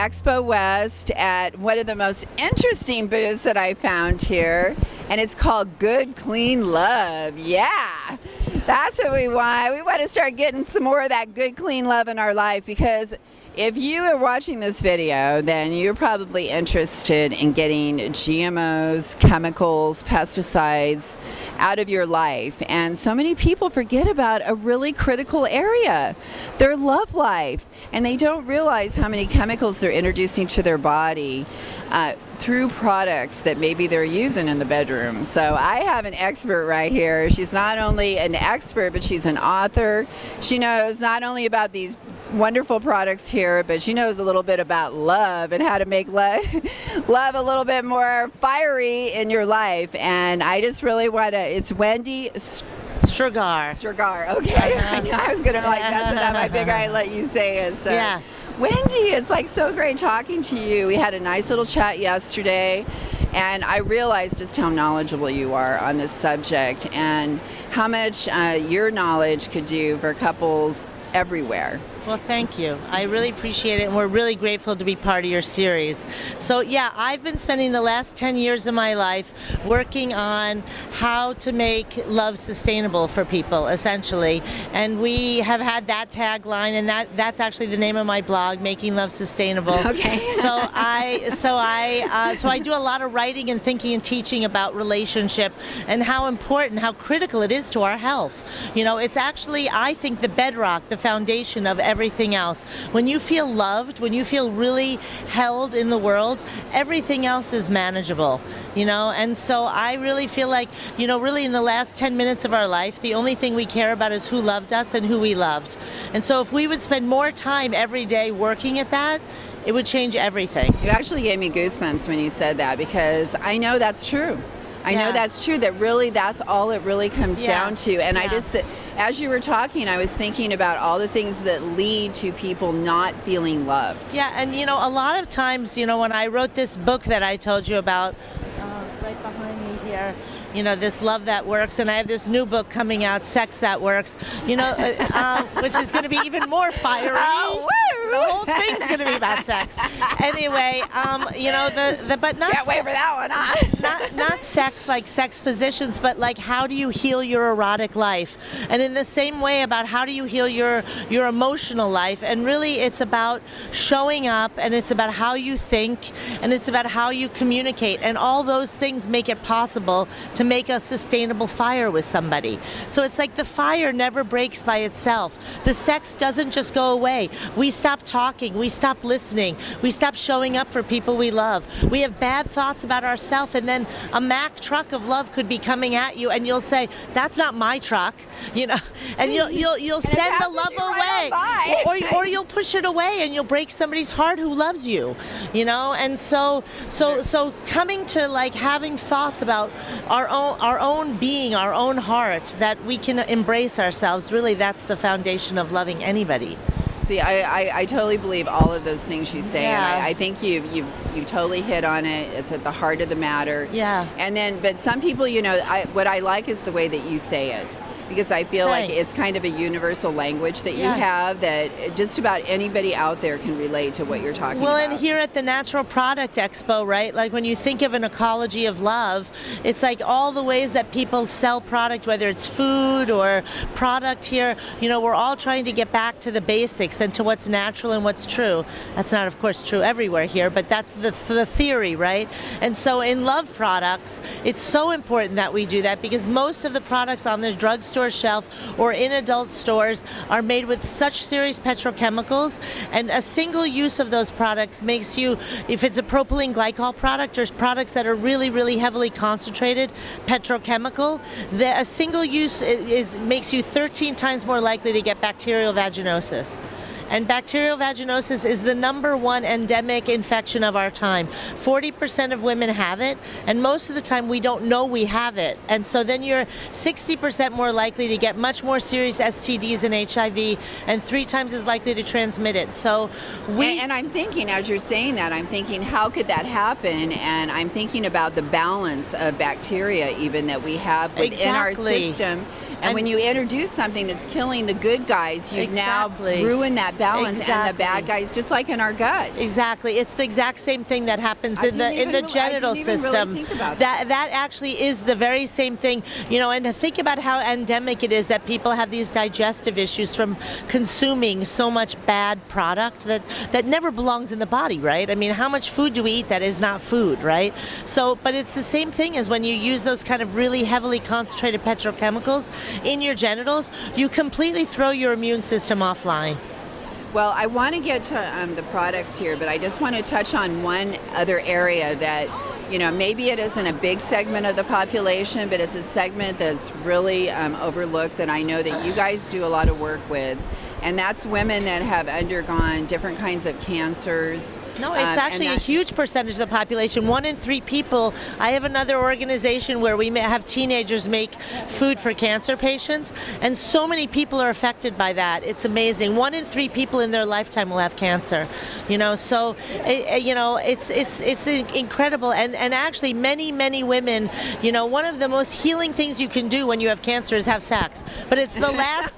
Expo West at one of the most interesting booths that I found here, and it's called Good Clean Love. Yeah, that's what we want. We want to start getting some more of that good clean love in our life, because if you are watching this video, then you're probably interested in getting GMOs, chemicals, pesticides out of your life. And so many people forget about a really critical area, their love life. And they don't realize how many chemicals they're introducing to their body through products that maybe they're using in the bedroom. So I have an expert right here. She's not only an expert, but she's an author. She knows not only about these wonderful products here, but she knows a little bit about love and how to make love a little bit more fiery in your life. And I just really want to, it's Wendy Strgar. Strgar, okay. I knew I was going to mess it up. I figure I'd let you say it. So. Yeah. Wendy, it's like so great talking to you. We had a nice little chat yesterday, and I realized just how knowledgeable you are on this subject and how much your knowledge could do for couples everywhere. Well, thank you. I really appreciate it, and we're really grateful to be part of your series. So yeah, I've been spending the last 10 years of my life working on how to make love sustainable for people, essentially. And we have had that tagline, and that's actually the name of my blog, Making Love Sustainable. Okay. So I do a lot of writing and thinking and teaching about relationship and how important, how critical it is to our health. You know, it's actually, I think, the bedrock, the foundation of everything else. When you feel loved, when you feel really held in the world, everything else is manageable, you know. And so I really feel like, you know, really in the last 10 minutes of our life, the only thing we care about is who loved us and who we loved. And so if we would spend more time every day working at that, it would change everything. You actually gave me goosebumps when you said that, because I know that's true. I know that's true, that really that's all it really comes down to. And I just, as you were talking, I was thinking about all the things that lead to people not feeling loved. Yeah, and you know, a lot of times, you know, when I wrote this book that I told you about, right behind me here, you know, this Love That Works, and I have this new book coming out, Sex That Works, you know, which is going to be even more fiery. Oh, woo! The whole thing's going to be about sex. Anyway, you know, but not. Can't wait for that one, huh? not sex like sex positions, but like how do you heal your erotic life? And in the same way about how do you heal your emotional life? And really, it's about showing up, and it's about how you think, and it's about how you communicate, and all those things make it possible to make a sustainable fire with somebody. So it's like the fire never breaks by itself. The sex doesn't just go away. We stop talking, we stop listening, we stop showing up for people we love. We have bad thoughts about ourselves, and then a Mack truck of love could be coming at you, and you'll say, "That's not my truck," you know, and you'll send the love away, or you'll push it away, and you'll break somebody's heart who loves you, you know. And so coming to like having thoughts about our own being, our own heart, that we can embrace ourselves. Really, that's the foundation of loving anybody. See, I totally believe all of those things you say, and I think you totally hit on it. It's at the heart of the matter. Yeah. And then, but some people, you know, what I like is the way that you say it, because I feel like it's kind of a universal language that you have, that just about anybody out there can relate to what you're talking about. Well, and here at the Natural Product Expo, right, like when you think of an ecology of love, it's like all the ways that people sell product, whether it's food or product here, you know, we're all trying to get back to the basics and to what's natural and what's true. That's not, of course, true everywhere here, but that's the theory, right? And so in love products, it's so important that we do that, because most of the products on the drugstore shelf or in adult stores are made with such serious petrochemicals, and a single use of those products makes you, if it's a propylene glycol product or products that are really, really heavily concentrated petrochemical, a single use makes you 13 times more likely to get bacterial vaginosis. And bacterial vaginosis is the #1 endemic infection of our time. 40% of women have it, and most of the time we don't know we have it. And so then you're 60% more likely to get much more serious STDs and HIV, and 3 times as likely to transmit it. So and I'm thinking, as you're saying that, I'm thinking, how could that happen? And I'm thinking about the balance of bacteria even that we have within our system, And when you introduce something that's killing the good guys, you've now ruined that balance and the bad guys, just like in our gut. Exactly. It's the exact same thing that happens in the genital system. Really think about that actually is the very same thing, you know, and to think about how endemic it is that people have these digestive issues from consuming so much bad product that never belongs in the body, right? I mean, how much food do we eat that is not food, right? So, but it's the same thing as when you use those kind of really heavily concentrated petrochemicals in your genitals, you completely throw your immune system offline. Well, I want to get to the products here, but I just want to touch on one other area that, you know, maybe it isn't a big segment of the population, but it's a segment that's really overlooked that I know that you guys do a lot of work with. And that's women that have undergone different kinds of cancers. No, it's actually a huge percentage of the population. 1 in 3 people. I have another organization where we have teenagers make food for cancer patients, and so many people are affected by that. It's amazing. 1 in 3 people in their lifetime will have cancer. You know, so you know, it's incredible. And actually, many women. You know, one of the most healing things you can do when you have cancer is have sex. But it's the last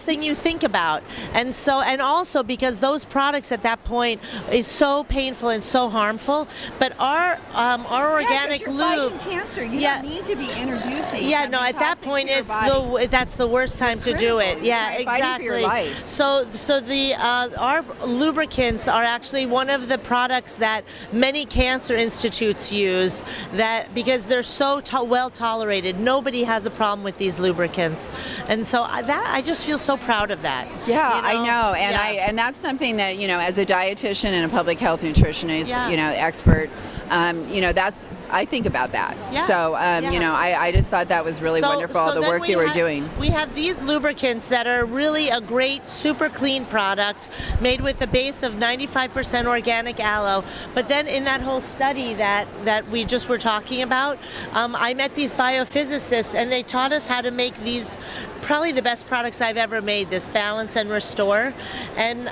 thing you think about. And so, and also because those products at that point is so painful and so harmful. But our organic lube, cancer, you don't need to be introducing. Yeah, no, at that point that's the worst time to do it. Yeah, exactly. So the our lubricants are actually one of the products that many cancer institutes use, that because they're so well tolerated, nobody has a problem with these lubricants. And so I just feel so proud of that. Yeah, you know? I know, and and that's something that, you know, as a dietitian and a public health nutritionist, you know, expert, you know, I think about that. Yeah. So, you know, I just thought that was really wonderful, the work you were doing. We have these lubricants that are really a great, super clean product made with a base of 95% organic aloe. But then in that whole study that we just were talking about, I met these biophysicists, and they taught us how to make these probably the best products I've ever made, this Balance and Restore. And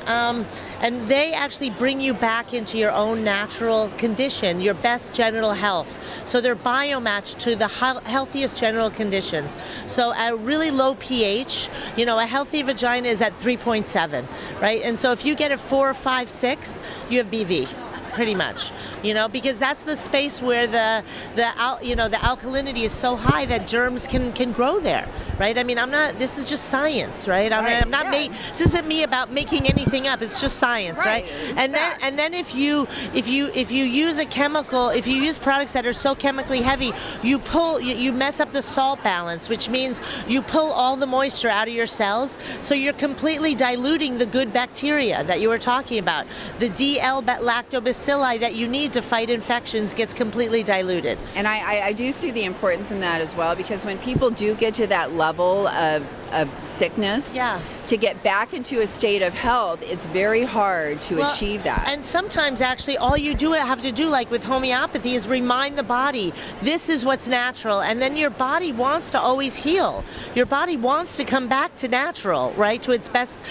they actually bring you back into your own natural condition, your best genital health. So they're biomatched to the healthiest genital conditions. So at a really low pH, you know, a healthy vagina is at 3.7, right? And so if you get a 4, 5, 6, you have BV. Pretty much, you know, because that's the space where the alkalinity is so high that germs can grow there, right? I mean, this is just science, right? I'm not this isn't me about making anything up. It's just science, right? And then if you use a chemical, if you use products that are so chemically heavy, you mess up the salt balance, which means you pull all the moisture out of your cells, so you're completely diluting the good bacteria that you were talking about. The DL lactobacilli that you need to fight infections gets completely diluted. And I do see the importance in that as well, because when people do get to that level of sickness, to get back into a state of health, it's very hard to achieve that. And sometimes actually all you have to do, like with homeopathy, is remind the body, this is what's natural, and then your body wants to always heal. Your body wants to come back to natural, right? To its best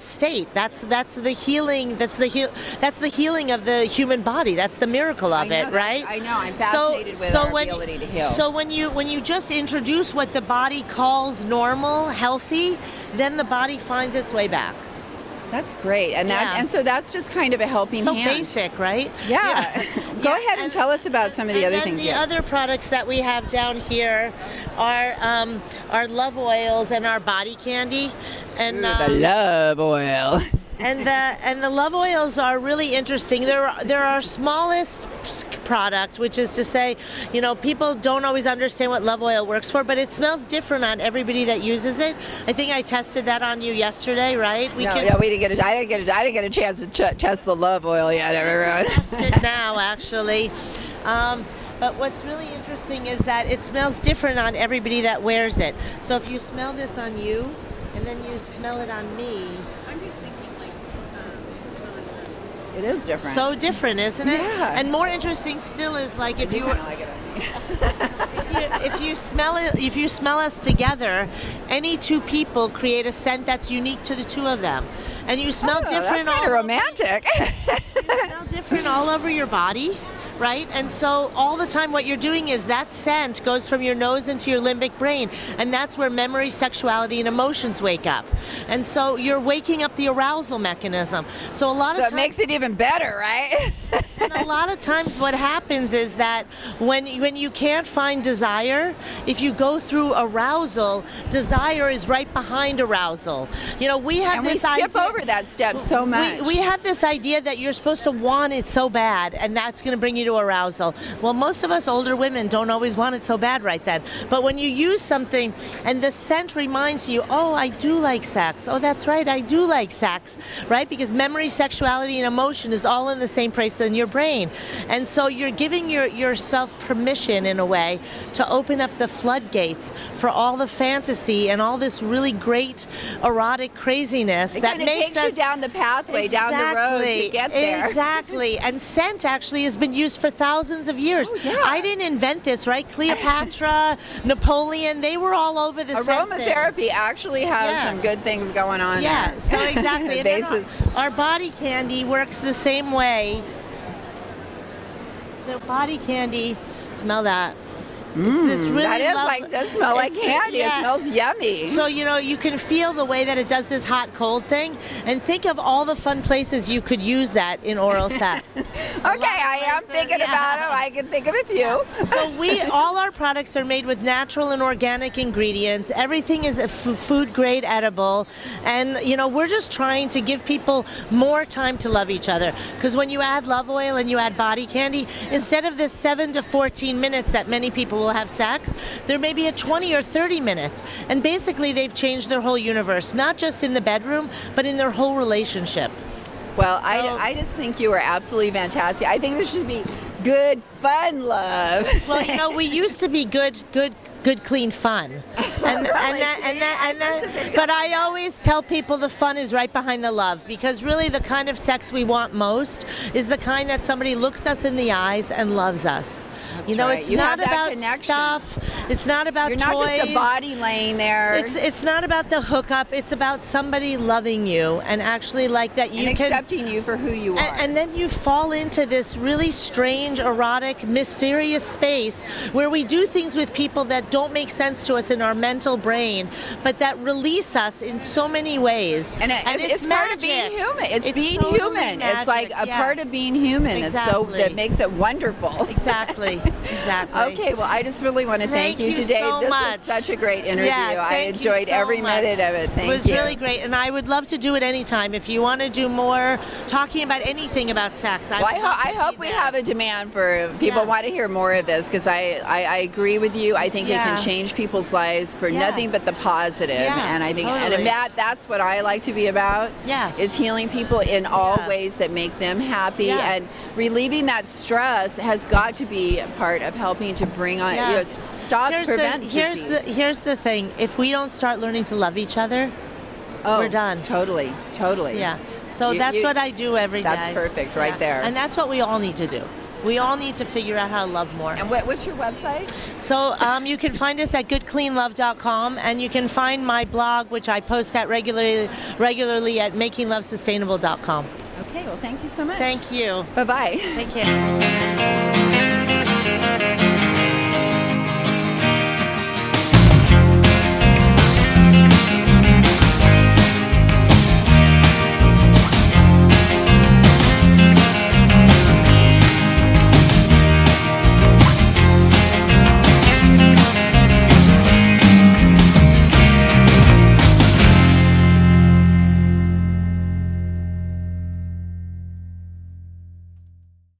state. That's the healing, that's the healing of the human body. That's the miracle of it, right? I know. I'm fascinated with our ability to heal. So when you just introduce what the body calls normal, healthy, then the body finds its way back. That's great, and so that's just kind of a helping hand. So basic, right? Yeah. Go ahead and tell us about some of the other things. The other products that we have down here are our love oils and our body candy, and the love oil. And the love oils are really interesting. They're our smallest product, which is to say, you know, people don't always understand what love oil works for, but it smells different on everybody that uses it. I think I tested that on you yesterday, right? We didn't get it. I didn't get a chance to test the love oil yet, everyone. Test it now, actually. But what's really interesting is that it smells different on everybody that wears it. So if you smell this on you, and then you smell it on me. It is different. So different, isn't it? Yeah. And more interesting still is like if you like it on me. if you smell us together, any two people create a scent that's unique to the two of them, and you smell different. That's kind of romantic. You smell different all over your body, right? And so all the time what you're doing is that scent goes from your nose into your limbic brain, and that's where memory, sexuality, and emotions wake up. And so you're waking up the arousal mechanism. So a lot of So times, it makes it even better, right? and a lot of times what happens is that when you can't find desire, if you go through arousal, desire is right behind arousal. You know, we have And we this skip idea, over that step so much. we have this idea that you're supposed to want it so bad, and that's going to bring you to arousal. Well, most of us older women don't always want it so bad right then. But when you use something and the scent reminds you, oh, I do like sex. Oh, that's right, I do like sex, right? Because memory, sexuality, and emotion is all in the same place in your brain. And so you're giving yourself permission in a way to open up the floodgates for all the fantasy and all this really great erotic craziness It that kind of makes takes us you down the pathway, down the road to get there. Exactly. And scent actually has been used for thousands of years. Oh, yeah. I didn't invent this, right? Cleopatra, Napoleon, they were all over the scent thing. Aromatherapy actually has some good things going on Yeah, there. so exactly. And then Basis. our body candy works the same way. The body candy, smell that. It's this really That is lovely, like, does smell like it's- candy. yeah. It smells yummy. So, you know, you can feel the way that it does this hot cold thing, and think of all the fun places you could use that in oral sex. Okay, I am thinking about it. I can think of a few. So all our products are made with natural and organic ingredients. Everything is a food grade edible, and you know, we're just trying to give people more time to love each other. Because when you add love oil and you add body candy, instead of this 7 to 14 minutes that many people will have sex, there may be a 20 or 30 minutes. And basically they've changed their whole universe, not just in the bedroom, but in their whole relationship. Well, I just think you are absolutely fantastic. I think there should be good, fun love. Well, you know, we used to be good, clean fun, but I always tell people the fun is right behind the love, because really the kind of sex we want most is the kind that somebody looks us in the eyes and loves us. You know, right. it's You not have that about connection. stuff. It's not about You're not toys. just a body laying there. It's not about the hookup. It's about somebody loving you and actually like that you and can accepting you for who you are. and then you fall into this really strange, erotic, mysterious space where we do things with people that don't make sense to us in our mental brain, but that release us in so many ways. And it's part of being human. It's being totally human. magic, It's like a part of being human. Exactly. That makes it wonderful. Exactly. Okay, well, I just really want to thank you today. So this much. was such a great interview. Yeah, I thank you enjoyed so every much. minute of it. Thank you. It was really great, and I would love to do it anytime. If you want to do more talking about anything about sex, I hope we have a demand for people want to hear more of this, because I agree with you. I think it can change people's lives for nothing but the positive. And I think and that's what I like to be about. Is healing people in all ways that make them happy, and relieving that stress has got to be a part of helping to bring on prevent disease. Here's the thing. If we don't start learning to love each other, we're done. Totally. Yeah. So that's what I do every day. That's perfect right there. And that's what we all need to do. We all need to figure out how to love more. And what's your website? So you can find us at goodcleanlove.com, and you can find my blog, which I post at regularly at makinglovesustainable.com. Okay, well, thank you so much. Thank you. Bye-bye. Take care.